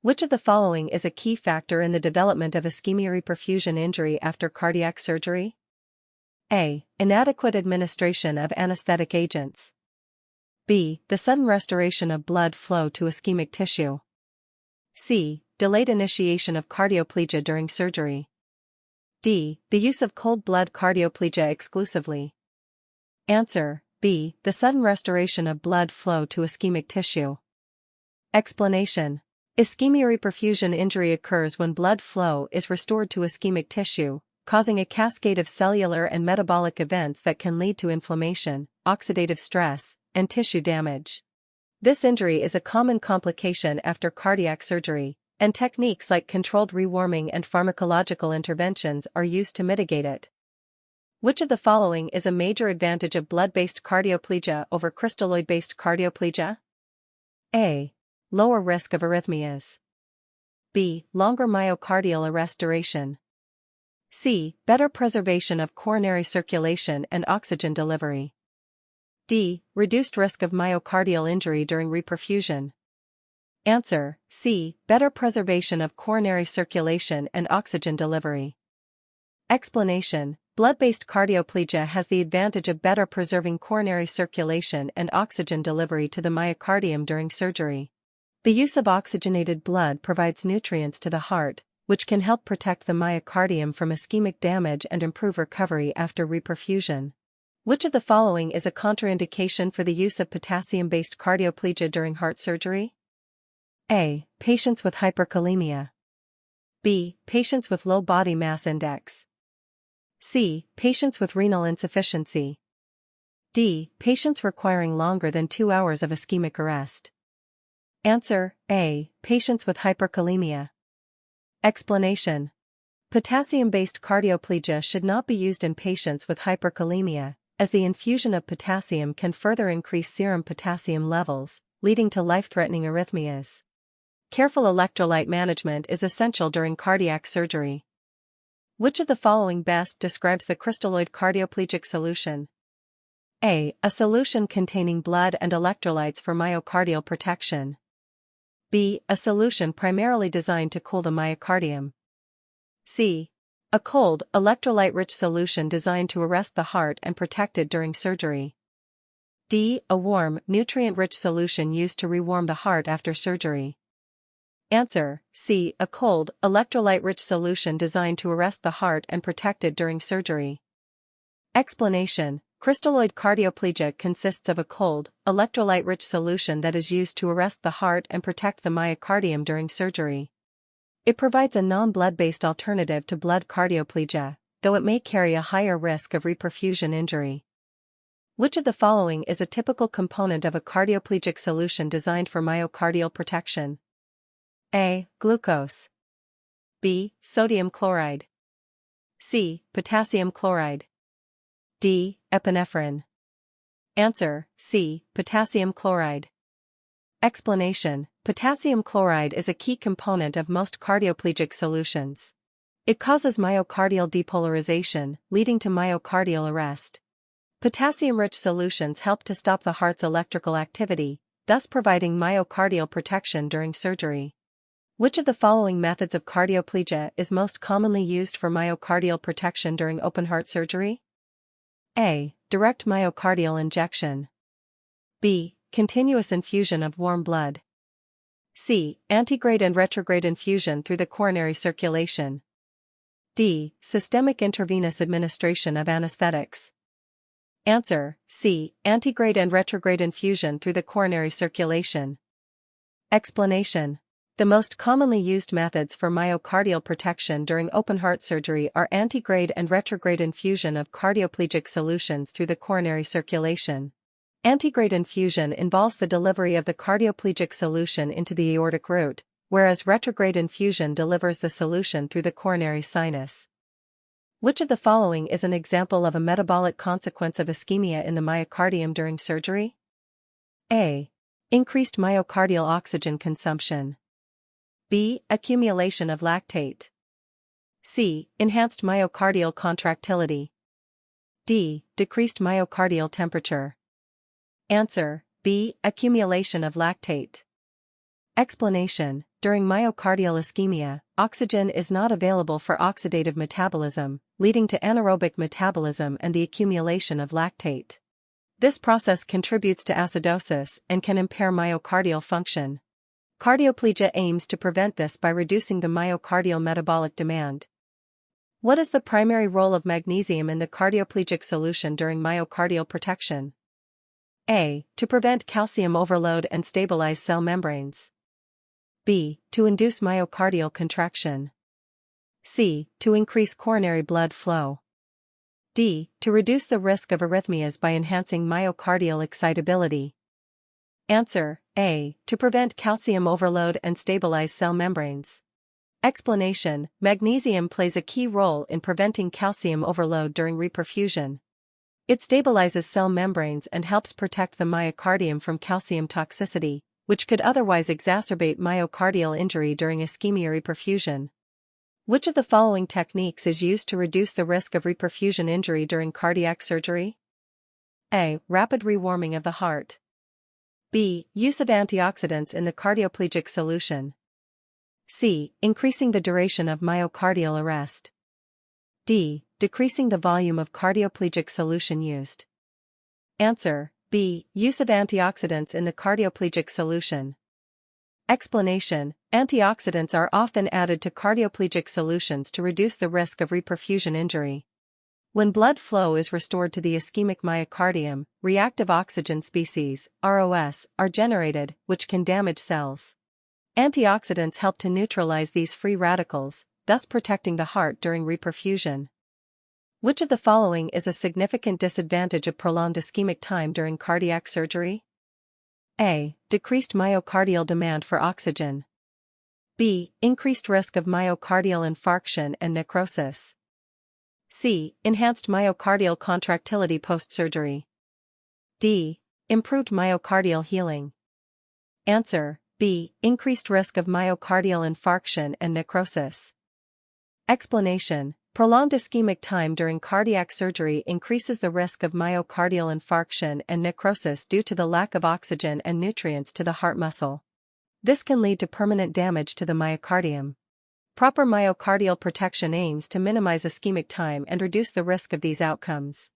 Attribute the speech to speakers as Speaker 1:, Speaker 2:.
Speaker 1: Which of the following is a key factor in the development of ischemia-reperfusion injury after cardiac surgery? A. Inadequate administration of anesthetic agents. B. The sudden restoration of blood flow to ischemic tissue. C. Delayed initiation of cardioplegia during surgery. D. The use of cold blood cardioplegia exclusively. Answer: B. The sudden restoration of blood flow to ischemic tissue. Explanation: ischemia-reperfusion injury occurs when blood flow is restored to ischemic tissue, causing a cascade of cellular and metabolic events that can lead to inflammation, oxidative stress, and tissue damage. This injury is a common complication after cardiac surgery, and techniques like controlled rewarming and pharmacological interventions are used to mitigate it. Which of the following is a major advantage of blood-based cardioplegia over crystalloid-based cardioplegia? A. Lower risk of arrhythmias. B. Longer myocardial arrest duration. C. Better preservation of coronary circulation and oxygen delivery. D. Reduced risk of myocardial injury during reperfusion. Answer: C. Better preservation of coronary circulation and oxygen delivery. Explanation: blood-based cardioplegia has the advantage of better preserving coronary circulation and oxygen delivery to the myocardium during surgery. The use of oxygenated blood provides nutrients to the heart, which can help protect the myocardium from ischemic damage and improve recovery after reperfusion. Which of the following is a contraindication for the use of potassium-based cardioplegia during heart surgery? A. Patients with hyperkalemia. B. Patients with low body mass index. C. Patients with renal insufficiency. D. Patients requiring longer than 2 hours of ischemic arrest. Answer: A. Patients with hyperkalemia. Explanation: potassium-based cardioplegia should not be used in patients with hyperkalemia, as the infusion of potassium can further increase serum potassium levels, leading to life-threatening arrhythmias. Careful electrolyte management is essential during cardiac surgery. Which of the following best describes the crystalloid cardioplegic solution? A. A solution containing blood and electrolytes for myocardial protection. B. A solution primarily designed to cool the myocardium. C. A cold, electrolyte-rich solution designed to arrest the heart and protect it during surgery. D. A warm, nutrient-rich solution used to rewarm the heart after surgery. Answer: C. A cold, electrolyte-rich solution designed to arrest the heart and protect it during surgery. Explanation: crystalloid cardioplegia consists of a cold, electrolyte-rich solution that is used to arrest the heart and protect the myocardium during surgery. It provides a non-blood-based alternative to blood cardioplegia, though it may carry a higher risk of reperfusion injury. Which of the following is a typical component of a cardioplegic solution designed for myocardial protection? A. Glucose. B. Sodium chloride. C. Potassium chloride. D. Epinephrine. Answer: C. Potassium chloride. Explanation: potassium chloride is a key component of most cardioplegic solutions. It causes myocardial depolarization, leading to myocardial arrest. Potassium-rich solutions help to stop the heart's electrical activity, thus providing myocardial protection during surgery. Which of the following methods of cardioplegia is most commonly used for myocardial protection during open-heart surgery? A. Direct myocardial injection. B. Continuous infusion of warm blood. C. Antegrade and retrograde infusion through the coronary circulation. D. Systemic intravenous administration of anesthetics. Answer: C. Antegrade and retrograde infusion through the coronary circulation. Explanation: the most commonly used methods for myocardial protection during open-heart surgery are antegrade and retrograde infusion of cardioplegic solutions through the coronary circulation. Antegrade infusion involves the delivery of the cardioplegic solution into the aortic root, whereas retrograde infusion delivers the solution through the coronary sinus. Which of the following is an example of a metabolic consequence of ischemia in the myocardium during surgery? A. Increased myocardial oxygen consumption. B. Accumulation of lactate. C. Enhanced myocardial contractility. D. Decreased myocardial temperature. Answer: B. Accumulation of lactate. Explanation: during myocardial ischemia, oxygen is not available for oxidative metabolism, leading to anaerobic metabolism and the accumulation of lactate. This process contributes to acidosis and can impair myocardial function. Cardioplegia aims to prevent this by reducing the myocardial metabolic demand. What is the primary role of magnesium in the cardioplegic solution during myocardial protection? A. To prevent calcium overload and stabilize cell membranes. B. To induce myocardial contraction. C. To increase coronary blood flow. D. To reduce the risk of arrhythmias by enhancing myocardial excitability. Answer: A. To prevent calcium overload and stabilize cell membranes. Explanation: magnesium plays a key role in preventing calcium overload during reperfusion. It stabilizes cell membranes and helps protect the myocardium from calcium toxicity, which could otherwise exacerbate myocardial injury during ischemia reperfusion. Which of the following techniques is used to reduce the risk of reperfusion injury during cardiac surgery? A. Rapid rewarming of the heart. B. Use of antioxidants in the cardioplegic solution. C. Increasing the duration of myocardial arrest. D. Decreasing the volume of cardioplegic solution used. Answer: B. Use of antioxidants in the cardioplegic solution. Explanation: antioxidants are often added to cardioplegic solutions to reduce the risk of reperfusion injury. When blood flow is restored to the ischemic myocardium, reactive oxygen species, ROS, are generated, which can damage cells. Antioxidants help to neutralize these free radicals, thus protecting the heart during reperfusion. Which of the following is a significant disadvantage of prolonged ischemic time during cardiac surgery? A. Decreased myocardial demand for oxygen. B. Increased risk of myocardial infarction and necrosis. C. Enhanced myocardial contractility post-surgery. D. Improved myocardial healing. Answer: B. Increased risk of myocardial infarction and necrosis. Explanation: prolonged ischemic time during cardiac surgery increases the risk of myocardial infarction and necrosis due to the lack of oxygen and nutrients to the heart muscle. This can lead to permanent damage to the myocardium. Proper myocardial protection aims to minimize ischemic time and reduce the risk of these outcomes.